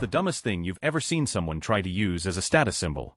the dumbest thing you've ever seen someone try to use as a status symbol?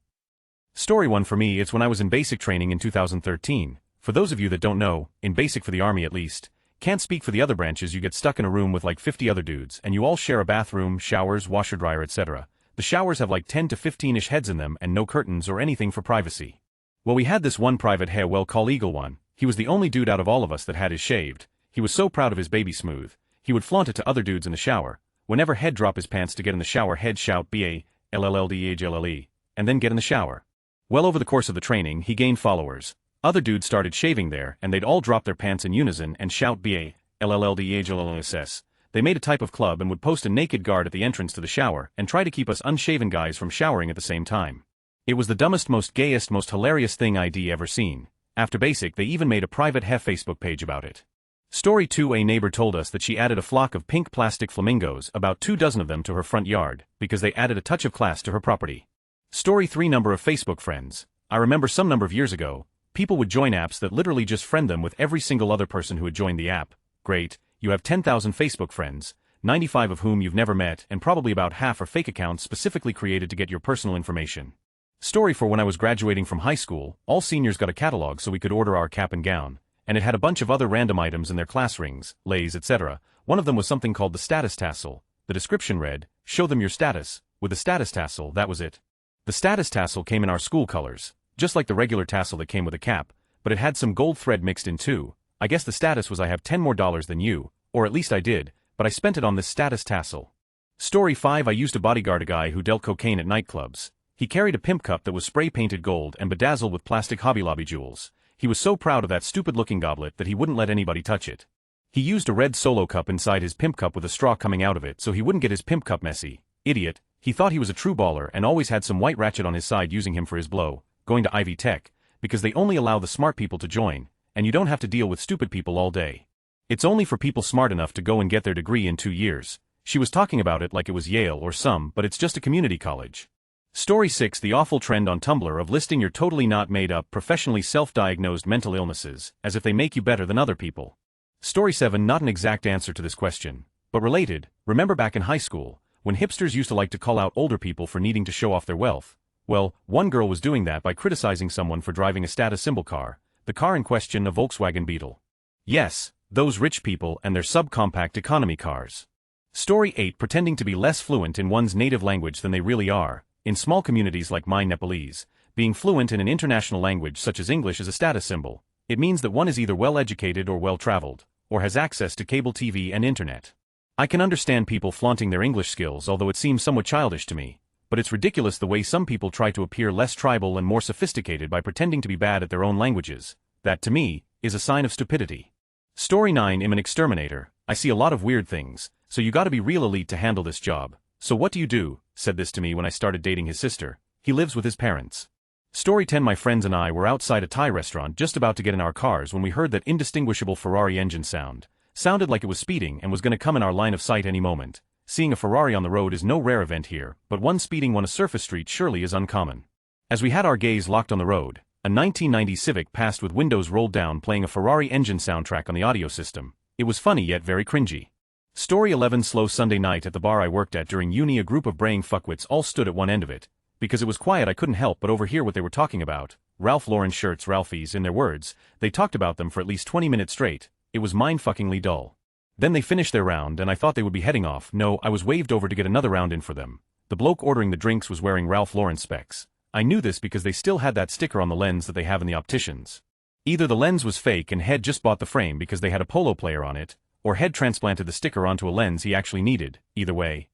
Story 1 for me, it's when I was in basic training in 2013. For those of you that don't know, in basic for the army at least, can't speak for the other branches, you get stuck in a room with like 50 other dudes and you all share a bathroom, showers, washer dryer, etc. The showers have like 10 to 15-ish heads in them and no curtains or anything for privacy. Well, we had this one private hair, well, call Eagle one. He was the only dude out of all of us that had his shaved. He was so proud of his baby smooth. He would flaunt it to other dudes in the shower. Whenever head drop his pants to get in the shower, head shout BALLDHLLE, and then get in the shower. Well, over the course of the training, he gained followers. Other dudes started shaving there, and they'd all drop their pants in unison and shout BALLDHLLSS. They made a type of club and would post a naked guard at the entrance to the shower and try to keep us unshaven guys from showering at the same time. It was the dumbest, most gayest, most hilarious thing I'd ever seen. After basic, they even made a private Facebook page about it. Story 2, a neighbor told us that she added a flock of pink plastic flamingos, about 24 of them, to her front yard, because they added a touch of class to her property. Story 3, number of Facebook friends. I remember some number of years ago, people would join apps that literally just friend them with every single other person who had joined the app. Great, you have 10,000 Facebook friends, 95 of whom you've never met, and probably about half are fake accounts specifically created to get your personal information. Story 4, when I was graduating from high school, all seniors got a catalog so we could order our cap and gown, and it had a bunch of other random items in their class rings, lays, etc. One of them was something called the status tassel. The description read, "Show them your status." With the status tassel, that was it. The status tassel came in our school colors, just like the regular tassel that came with a cap, but it had some gold thread mixed in too. I guess the status was I have $10 more than you, or at least I did, but I spent it on this status tassel. Story 5, I used to bodyguard a guy who dealt cocaine at nightclubs. He carried a pimp cup that was spray-painted gold and bedazzled with plastic Hobby Lobby jewels. He was so proud of that stupid-looking goblet that he wouldn't let anybody touch it. He used a red Solo cup inside his pimp cup with a straw coming out of it so he wouldn't get his pimp cup messy. Idiot. He thought he was a true baller and always had some white ratchet on his side using him for his blow, going to Ivy Tech, because they only allow the smart people to join, and you don't have to deal with stupid people all day. It's only for people smart enough to go and get their degree in 2 years. She was talking about it like it was Yale or some, but it's just a community college. Story 6, the awful trend on Tumblr of listing your totally not made-up, professionally self-diagnosed mental illnesses, as if they make you better than other people. Story 7, not an exact answer to this question, but related. Remember back in high school, when hipsters used to like to call out older people for needing to show off their wealth? Well, one girl was doing that by criticizing someone for driving a status symbol car, the car in question a Volkswagen Beetle. Yes, those rich people and their subcompact economy cars. Story 8, pretending to be less fluent in one's native language than they really are. In small communities like mine, Nepalese, being fluent in an international language such as English is a status symbol. It means that one is either well-educated or well-traveled, or has access to cable TV and internet. I can understand people flaunting their English skills, although it seems somewhat childish to me, but it's ridiculous the way some people try to appear less tribal and more sophisticated by pretending to be bad at their own languages. That, to me, is a sign of stupidity. Story 9, I'm an exterminator. I see a lot of weird things, so you gotta be real elite to handle this job. So what do you do? Said this to me when I started dating his sister. He lives with his parents. Story 10, my friends and I were outside a Thai restaurant just about to get in our cars when we heard that indistinguishable Ferrari engine sound. Sounded like it was speeding and was gonna come in our line of sight any moment. Seeing a Ferrari on the road is no rare event here, but one speeding on a surface street surely is uncommon. As we had our gaze locked on the road, a 1990 Civic passed with windows rolled down playing a Ferrari engine soundtrack on the audio system. It was funny yet very cringy. Story 11, slow Sunday night at the bar I worked at during uni, a group of braying fuckwits all stood at one end of it. Because it was quiet I couldn't help but overhear what they were talking about. Ralph Lauren shirts, Ralphie's, in their words. They talked about them for at least 20 minutes straight. It was mind-fuckingly dull. Then they finished their round and I thought they would be heading off. No, I was waved over to get another round in for them. The bloke ordering the drinks was wearing Ralph Lauren specs. I knew this because they still had that sticker on the lens that they have in the opticians. Either the lens was fake and Head just bought the frame because they had a polo player on it, or Head transplanted the sticker onto a lens he actually needed. Either way.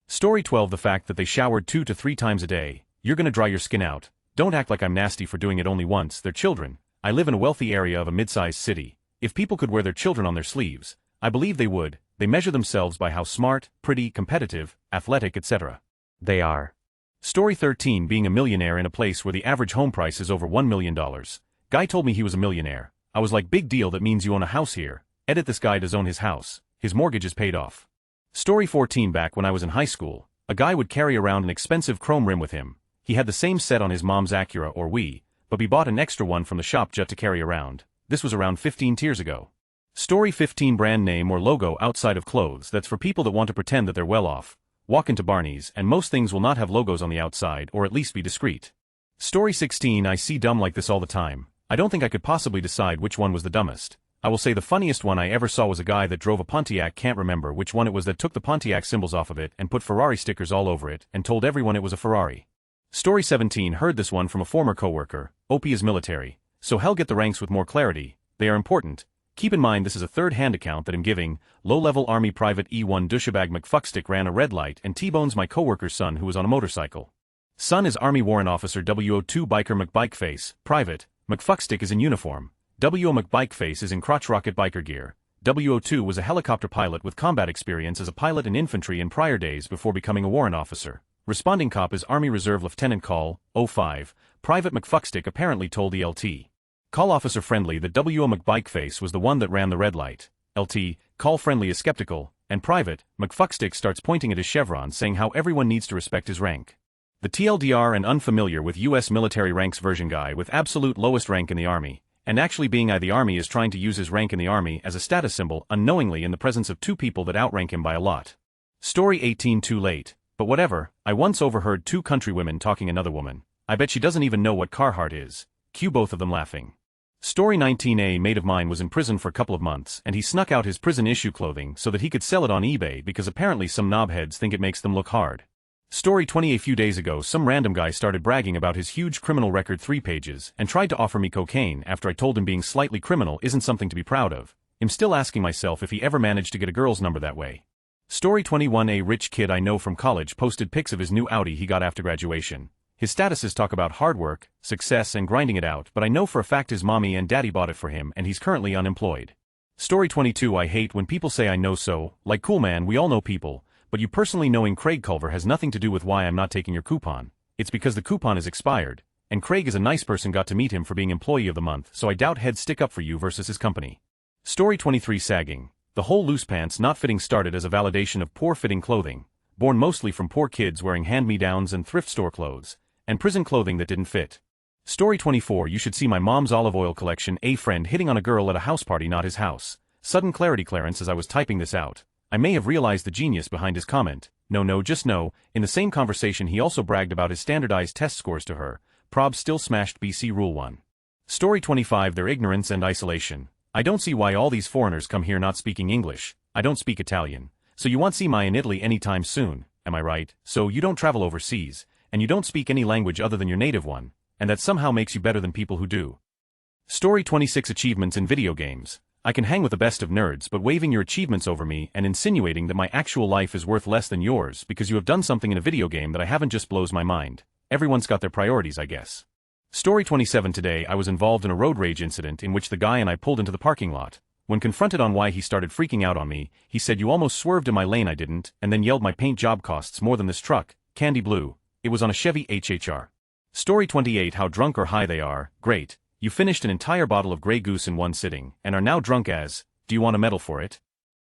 Story 12, the fact that they showered 2 to 3 times a day. You're gonna dry your skin out. Don't act like I'm nasty for doing it only once. They're children. I live in a wealthy area of a mid-sized city. If people could wear their children on their sleeves, I believe they would. They measure themselves by how smart, pretty, competitive, athletic, etc. they are. Story 13, being a millionaire in a place where the average home price is over $1 million. Guy told me he was a millionaire. I was like, big deal, that means you own a house here. Edit, this guy does own his house. His mortgage is paid off. Story 14, back when I was in high school, a guy would carry around an expensive chrome rim with him. He had the same set on his mom's Acura or Wii, but he bought an extra one from the shop just to carry around. This was around 15 years ago. Story 15, brand name or logo outside of clothes. That's for people that want to pretend that they're well off. walk into Barney's, and most things will not have logos on the outside or at least be discreet. Story 16. I see dumb like this all the time. I don't think I could possibly decide which one was the dumbest. I will say the funniest one I ever saw was a guy that drove a Pontiac, can't remember which one it was, that took the Pontiac symbols off of it and put Ferrari stickers all over it and told everyone it was a Ferrari. Story 17. Heard this one from a former coworker. OP is military, so hell, get the ranks with more clarity. They are important. Keep in mind this is a third-hand account that I'm giving. Low-level Army Private E1 douchebag McFuckstick ran a red light and T-bones my coworker's son who was on a motorcycle. Son is Army Warrant Officer WO2 Biker McBikeface. Private, McFuckstick is in uniform. WO McBikeface is in crotch rocket biker gear. WO2 was a helicopter pilot with combat experience as a pilot in infantry in prior days before becoming a warrant officer. Responding cop is Army Reserve Lieutenant Call, 05. Private McFuckstick apparently told the LT. Call Officer Friendly that WO McBikeface was the one that ran the red light. LT, Call Friendly is skeptical, and Private, McFuckstick starts pointing at his chevron saying how everyone needs to respect his rank. The TLDR and unfamiliar with US military ranks version guy with absolute lowest rank in the Army, and actually being the Army, is trying to use his rank in the Army as a status symbol unknowingly in the presence of two people that outrank him by a lot. Story 18. Too late. But whatever, I once overheard two countrywomen talking another woman. I bet she doesn't even know what Carhartt is. Cue both of them laughing. Story 19. A mate of mine was in prison for a couple of months and he snuck out his prison-issue clothing so that he could sell it on eBay because apparently some knobheads think it makes them look hard. Story 20. A few days ago some random guy started bragging about his huge criminal record, 3 pages, and tried to offer me cocaine after I told him being slightly criminal isn't something to be proud of. I'm still asking myself if he ever managed to get a girl's number that way. Story 21. A rich kid I know from college posted pics of his new Audi he got after graduation. His statuses talk about hard work, success and grinding it out, but I know for a fact his mommy and daddy bought it for him and he's currently unemployed. Story 22. I hate when people say I know so, like cool man, we all know people, but you personally knowing Craig Culver has nothing to do with why I'm not taking your coupon. It's because the coupon is expired, and Craig is a nice person, got to meet him for being employee of the month, so I doubt he'd stick up for you versus his company. Story 23. Sagging. The whole loose pants not fitting started as a validation of poor fitting clothing, born mostly from poor kids wearing hand-me-downs and thrift store clothes, and prison clothing that didn't fit. Story 24. You should see my mom's olive oil collection. A friend hitting on a girl at a house party, not his house. Sudden clarity, Clarence. As I was typing this out, I may have realized the genius behind his comment. No, just no. In the same conversation he also bragged about his standardized test scores to her. Prob still smashed BC Rule 1. Story 25. Their ignorance and isolation. I don't see why all these foreigners come here not speaking English. I don't speak Italian. So you won't see me in Italy anytime soon, am I right? So you don't travel overseas, and you don't speak any language other than your native one, and that somehow makes you better than people who do. Story 26. Achievements in video games. I can hang with the best of nerds, but waving your achievements over me and insinuating that my actual life is worth less than yours because you have done something in a video game that I haven't just blows my mind. Everyone's got their priorities, I guess. Story 27. Today I was involved in a road rage incident in which the guy and I pulled into the parking lot. When confronted on why he started freaking out on me, he said, "You almost swerved in my lane." I didn't, and then yelled my paint job costs more than this truck, candy blue. It was on a Chevy HHR. Story 28. How drunk or high they are. Great. You finished an entire bottle of Grey Goose in one sitting, and are now drunk as, do you want a medal for it?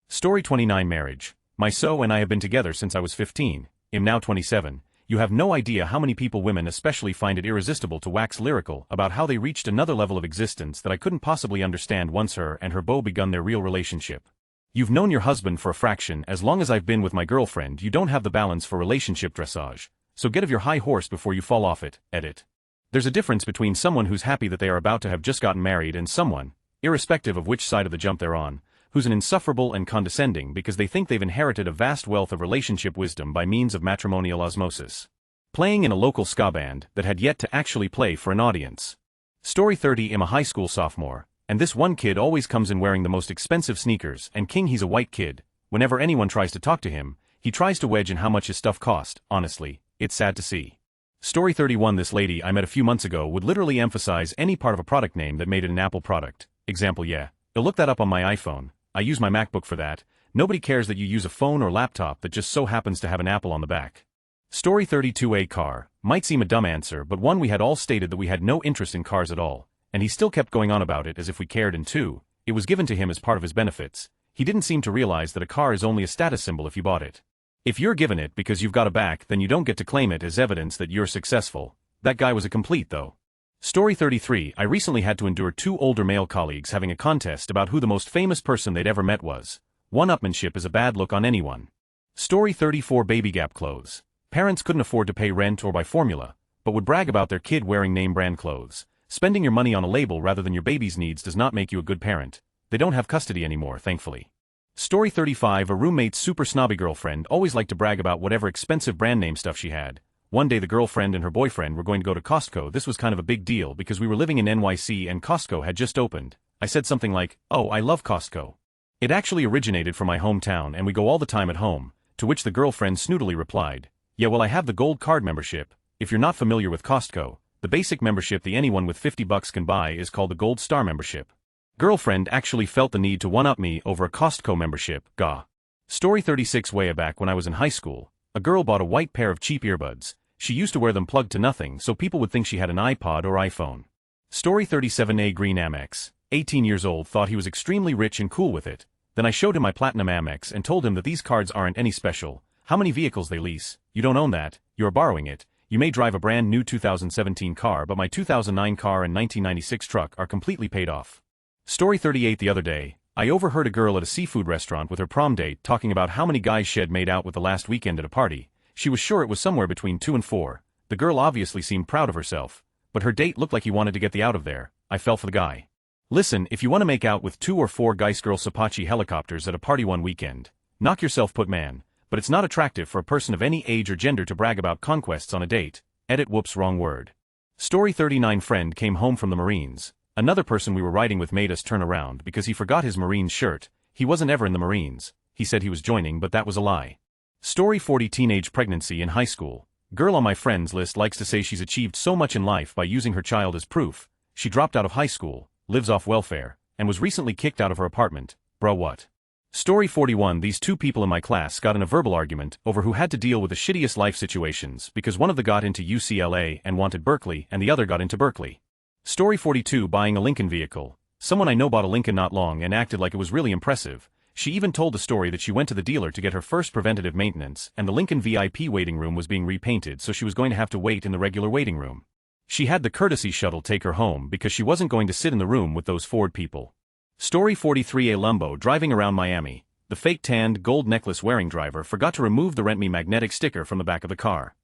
Story 29. Marriage. My so and I have been together since I was 15, am now 27. You have no idea how many people, women especially, find it irresistible to wax lyrical about how they reached another level of existence that I couldn't possibly understand once her and her beau begun their real relationship. You've known your husband for a fraction as long as I've been with my girlfriend. You don't have the balance for relationship dressage, so get off your high horse before you fall off it. Edit. There's a difference between someone who's happy that they are about to have just gotten married and someone, irrespective of which side of the jump they're on, who's an insufferable and condescending because they think they've inherited a vast wealth of relationship wisdom by means of matrimonial osmosis. Playing in a local ska band that had yet to actually play for an audience. Story 30. I'm a high school sophomore, and this one kid always comes in wearing the most expensive sneakers, and king, he's a white kid. Whenever anyone tries to talk to him, he tries to wedge in how much his stuff cost. Honestly, it's sad to see. Story 31. This lady I met a few months ago would literally emphasize any part of a product name that made it an Apple product. Example, yeah, I'll look that up on my iPhone. I use my MacBook for that. Nobody cares that you use a phone or laptop that just so happens to have an Apple on the back. Story 32. A car. Might seem a dumb answer, but one we had all stated that we had no interest in cars at all, and he still kept going on about it as if we cared. And 2, it was given to him as part of his benefits. He didn't seem to realize that a car is only a status symbol if you bought it. If you're given it because you've got a back, then you don't get to claim it as evidence that you're successful. That guy was a complete though. Story 33. I recently had to endure 2 older male colleagues having a contest about who the most famous person they'd ever met was. One-upmanship is a bad look on anyone. Story 34 Baby Gap Clothes. Parents couldn't afford to pay rent or buy formula, but would brag about their kid wearing name brand clothes. Spending your money on a label rather than your baby's needs does not make you a good parent. They don't have custody anymore, thankfully. Story 35 A roommate's super snobby girlfriend always liked to brag about whatever expensive brand name stuff she had. One day the girlfriend and her boyfriend were going to go to Costco. This was kind of a big deal because we were living in NYC and Costco had just opened. I said something like, "Oh, I love Costco. It actually originated from my hometown and we go all the time at home," to which the girlfriend snootily replied, "Yeah, well, I have the gold card membership. If you're not familiar with Costco, the basic membership that anyone with $50 can buy is called the Gold Star membership." Girlfriend actually felt the need to one-up me over a Costco membership, gah. Story 36 Way back when I was in high school, a girl bought a white pair of cheap earbuds. She used to wear them plugged to nothing so people would think she had an iPod or iPhone. Story 37 A Green Amex, 18 years old, thought he was extremely rich and cool with it. Then I showed him my Platinum Amex and told him that these cards aren't any special. How many vehicles they lease? You don't own that, you're borrowing it. You may drive a brand new 2017 car, but my 2009 car and 1996 truck are completely paid off. Story 38 The other day, I overheard a girl at a seafood restaurant with her prom date talking about how many guys she had made out with the last weekend at a party. She was sure it was somewhere between 2 and 4. The girl obviously seemed proud of herself, but her date looked like he wanted to get the out of there. I fell for the guy. Listen, if you want to make out with 2 or 4 Geist-Girl Apache helicopters at a party one weekend, knock yourself put man, but it's not attractive for a person of any age or gender to brag about conquests on a date. Edit whoops wrong word. Story 39 Friend came home from the Marines. Another person we were riding with made us turn around because he forgot his Marines shirt. He wasn't ever in the Marines. He said he was joining, but that was a lie. Story 40 Teenage Pregnancy in High School. Girl on my friends list likes to say she's achieved so much in life by using her child as proof. She dropped out of high school, lives off welfare, and was recently kicked out of her apartment. Bruh, what? Story 41 These two people in my class got in a verbal argument over who had to deal with the shittiest life situations because one of them got into UCLA and wanted Berkeley and the other got into Berkeley. Story 42 Buying a Lincoln vehicle. Someone I know bought a Lincoln not long and acted like it was really impressive. She even told the story that she went to the dealer to get her first preventative maintenance and the Lincoln VIP waiting room was being repainted, so she was going to have to wait in the regular waiting room. She had the courtesy shuttle take her home because she wasn't going to sit in the room with those Ford people. Story 43 A Lumbo driving around Miami. The fake tanned, gold necklace wearing driver forgot to remove the Rent Me magnetic sticker from the back of the car.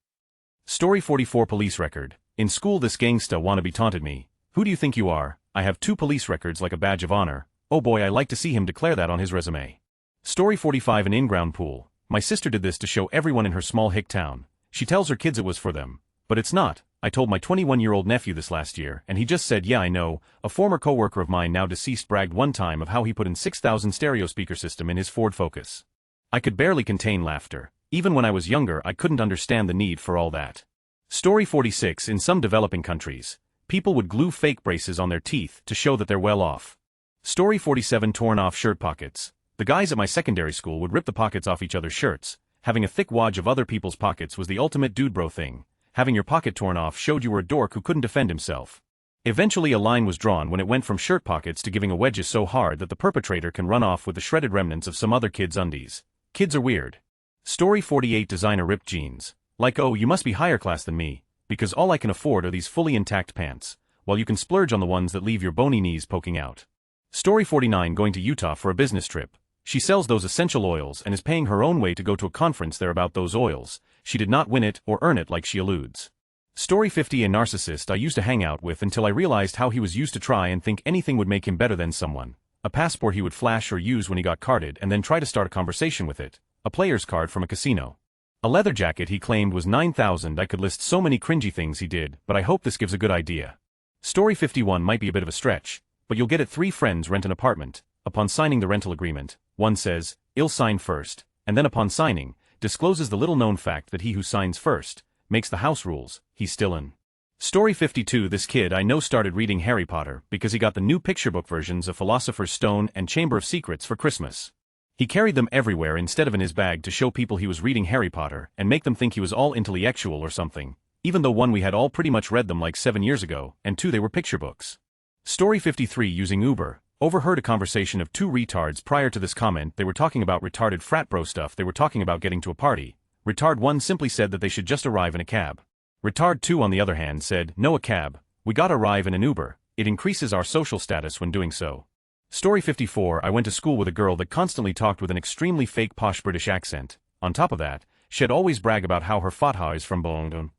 Story 44 Police record. In school this gangsta wannabe taunted me. "Who do you think you are? I have 2 police records like a badge of honor." Oh boy, I like to see him declare that on his resume. Story 45 An in-ground pool. My sister did this to show everyone in her small hick town. She tells her kids it was for them. But it's not. I told my 21-year-old nephew this last year, and he just said, "Yeah, I know." A former coworker of mine now deceased bragged one time of how he put in 6,000 stereo speaker system in his Ford Focus. I could barely contain laughter. Even when I was younger I couldn't understand the need for all that. Story 46 In some developing countries, people would glue fake braces on their teeth to show that they're well off. Story 47 Torn off shirt pockets. The guys at my secondary school would rip the pockets off each other's shirts. Having a thick wodge of other people's pockets was the ultimate dude bro thing. Having your pocket torn off showed you were a dork who couldn't defend himself. Eventually a line was drawn when it went from shirt pockets to giving a wedges so hard that the perpetrator can run off with the shredded remnants of some other kid's undies. Kids are weird. Story 48 Designer ripped jeans. Like, oh, you must be higher class than me, because all I can afford are these fully intact pants, while you can splurge on the ones that leave your bony knees poking out. Story 49 Going to Utah for a business trip. She sells those essential oils and is paying her own way to go to a conference there about those oils. She did not win it or earn it like she alludes. Story 50 A narcissist I used to hang out with until I realized how he was used to try and think anything would make him better than someone. A passport he would flash or use when he got carded and then try to start a conversation with it. A player's card from a casino. A leather jacket he claimed was $9,000. I could list so many cringy things he did, but I hope this gives a good idea. Story 51 might be a bit of a stretch, but you'll get it. 3 friends rent an apartment. Upon signing the rental agreement, one says, "I'll sign first," and then upon signing, discloses the little-known fact that he who signs first makes the house rules. He's still in. Story 52 This kid I know started reading Harry Potter because he got the new picture book versions of Philosopher's Stone and Chamber of Secrets for Christmas. He carried them everywhere instead of in his bag to show people he was reading Harry Potter and make them think he was all intellectual or something, even though 1 we had all pretty much read them like 7 years ago, and 2 they were picture books. Story 53 Using Uber. Overheard a conversation of 2 retards prior to this comment. They were talking about retarded frat bro stuff. They were talking about getting to a party. Retard 1 simply said that they should just arrive in a cab. Retard 2 on the other hand said, "No, a cab. We gotta arrive in an Uber. It increases our social status when doing so." Story 54 I went to school with a girl that constantly talked with an extremely fake posh British accent. On top of that, she'd always brag about how her fatha is from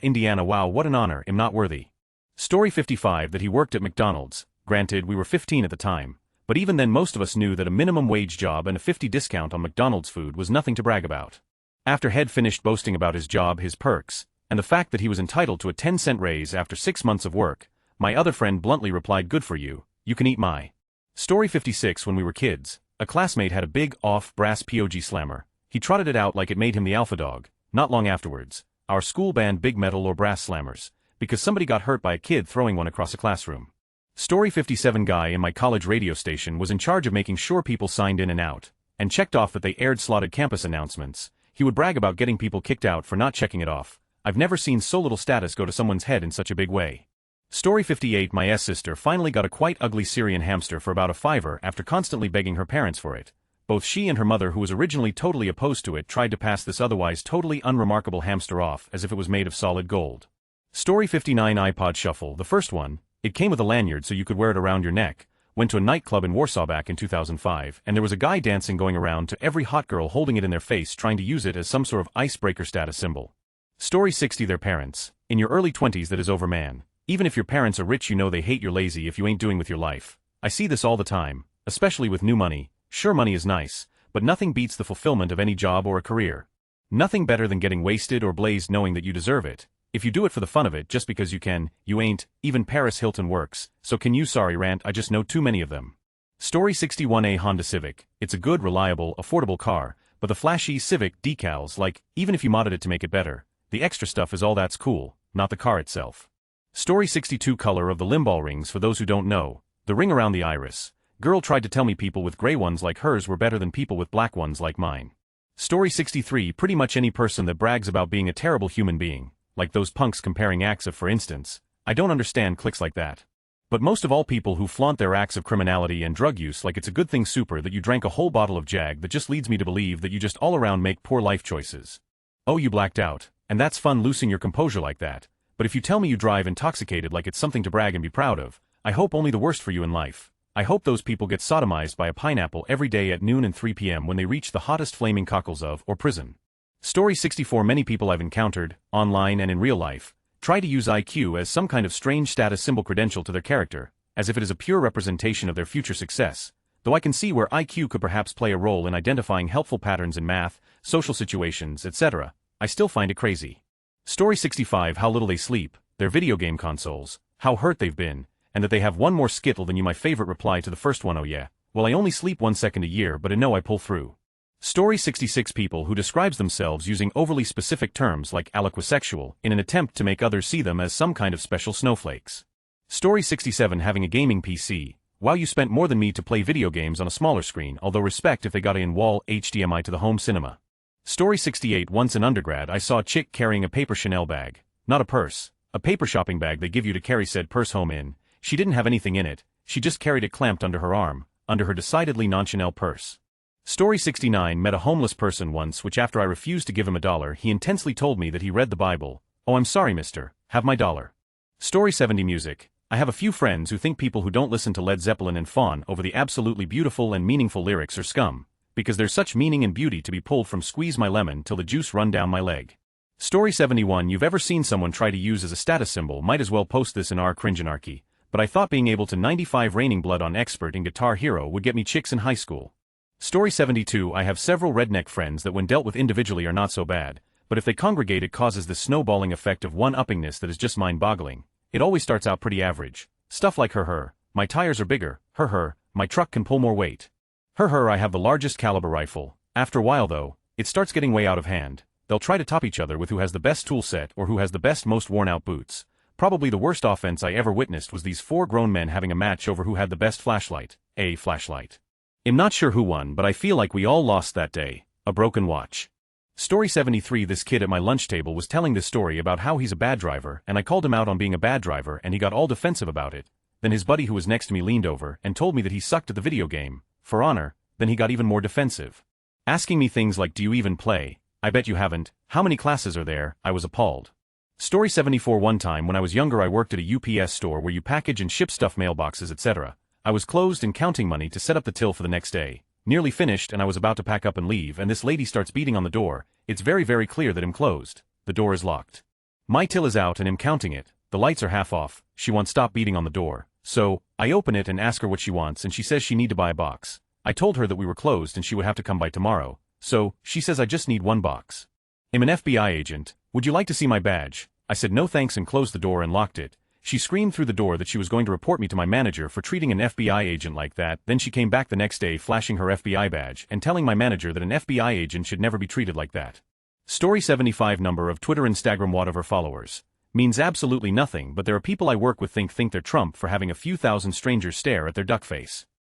Indiana. Wow, what an honor, I'm not worthy. Story 55 that he worked at McDonald's. Granted, we were 15 at the time, but even then most of us knew that a minimum wage job and a 50 discount on McDonald's food was nothing to brag about. After Head finished boasting about his job, his perks, and the fact that he was entitled to a 10-cent raise after 6 months of work, my other friend bluntly replied, "Good for you, you can eat my." Story 56 when we were kids, a classmate had a big, brass POG slammer. He trotted it out like it made him the alpha dog. Not long afterwards, our school banned big metal or brass slammers, because somebody got hurt by a kid throwing one across a classroom. Story 57 guy in my college radio station was in charge of making sure people signed in and out, and checked off that they aired slotted campus announcements. He would brag about getting people kicked out for not checking it off. I've never seen so little status go to someone's head in such a big way. Story 58 my sister finally got a quite ugly Syrian hamster for about a $5 after constantly begging her parents for it. Both she and her mother, who was originally totally opposed to it, tried to pass this otherwise totally unremarkable hamster off as if it was made of solid gold. Story 59 iPod Shuffle, the first one, it came with a lanyard so you could wear it around your neck. Went to a nightclub in Warsaw back in 2005, and there was a guy dancing going around to every hot girl holding it in their face trying to use it as some sort of icebreaker status symbol. Story 60 their parents. In your early 20s that is over man. Even if your parents are rich you know they hate you're lazy if you ain't doing with your life. I see this all the time, especially with new money. Sure, money is nice, but nothing beats the fulfillment of any job or a career. Nothing better than getting wasted or blazed knowing that you deserve it. If you do it for the fun of it just because you can, you ain't. Even Paris Hilton works, so can you. Sorry rant, I just know too many of them. Story 61 a Honda Civic. It's a good, reliable, affordable car, but the flashy Civic decals, like, even if you modded it to make it better, the extra stuff is all that's cool, not the car itself. Story 62 color of the limball rings. For those who don't know, the ring around the iris. Girl tried to tell me people with gray ones like hers were better than people with black ones like mine. Story 63 pretty much any person that brags about being a terrible human being, like those punks comparing acts of, for instance. I don't understand clicks like that. But most of all people who flaunt their acts of criminality and drug use like it's a good thing super that you drank a whole bottle of Jag, that just leads me to believe that you just all around make poor life choices. Oh, you blacked out, and that's fun losing your composure like that, but if you tell me you drive intoxicated like it's something to brag and be proud of, I hope only the worst for you in life. I hope those people get sodomized by a pineapple every day at noon and 3 p.m. when they reach the hottest flaming cockles of, or prison. Story 64 many people I've encountered, online and in real life, try to use IQ as some kind of strange status symbol credential to their character, as if it is a pure representation of their future success, though I can see where IQ could perhaps play a role in identifying helpful patterns in math, social situations, etc. I still find it crazy. Story 65 how little they sleep, their video game consoles, how hurt they've been, and that they have one more skittle than you. My favorite reply to the first one, oh yeah, well I only sleep 1 second a year but I know I pull through. Story 66 people who describes themselves using overly specific terms like aliquasexual in an attempt to make others see them as some kind of special snowflakes. Story 67 having a gaming PC, wow you spent more than me to play video games on a smaller screen, although respect if they got in-wall HDMI to the home cinema. Story 68 once in undergrad I saw a chick carrying a paper Chanel bag, not a purse, a paper shopping bag they give you to carry said purse home in. She didn't have anything in it, she just carried it clamped under her arm, under her decidedly non-Chanel purse. Story 69 met a homeless person once which after I refused to give him $1 he intensely told me that he read the Bible. Oh I'm sorry mister, have my $1. Story 70 music. I have a few friends who think people who don't listen to Led Zeppelin and fawn over the absolutely beautiful and meaningful lyrics are scum, because there's such meaning and beauty to be pulled from Squeeze My Lemon till the juice run down my leg. Story 71 you've ever seen someone try to use as a status symbol. Might as well post this in our cringe anarchy, but I thought being able to 95 raining blood on expert in Guitar Hero would get me chicks in high school. Story 72 I have several redneck friends that when dealt with individually are not so bad, but if they congregate it causes this snowballing effect of one-uppingness that is just mind-boggling. It always starts out pretty average. Stuff like her, my tires are bigger, her, my truck can pull more weight. Her, I have the largest caliber rifle. After a while though, it starts getting way out of hand. They'll try to top each other with who has the best tool set or who has the best most worn-out boots. Probably the worst offense I ever witnessed was these 4 grown men having a match over who had the best flashlight. A flashlight. I'm not sure who won, but I feel like we all lost that day. A broken watch. Story 73 this kid at my lunch table was telling this story about how he's a bad driver and I called him out on being a bad driver and he got all defensive about it. Then his buddy who was next to me leaned over and told me that he sucked at the video game, for honor. Then he got even more defensive. Asking me things like do you even play? I bet you haven't. How many classes are there? I was appalled. Story 74 one time when I was younger I worked at a UPS store where you package and ship stuff mailboxes etc. I was closed and counting money to set up the till for the next day. Nearly finished and I was about to pack up and leave and this lady starts beating on the door. It's very very clear that I'm closed. The door is locked. My till is out and I'm counting it. The lights are half off. She won't stop beating on the door. So, I open it and ask her what she wants and she says she need to buy a box. I told her that we were closed and she would have to come by tomorrow. So, she says I just need one box. I'm an FBI agent. Would you like to see my badge? I said no thanks and closed the door and locked it. She screamed through the door that she was going to report me to my manager for treating an FBI agent like that. Then she came back the next day flashing her FBI badge and telling my manager that an FBI agent should never be treated like that. Story 75 number of Twitter Instagram whatever followers. Means absolutely nothing, but there are people I work with think they're Trump for having a few thousand strangers stare at their duck face.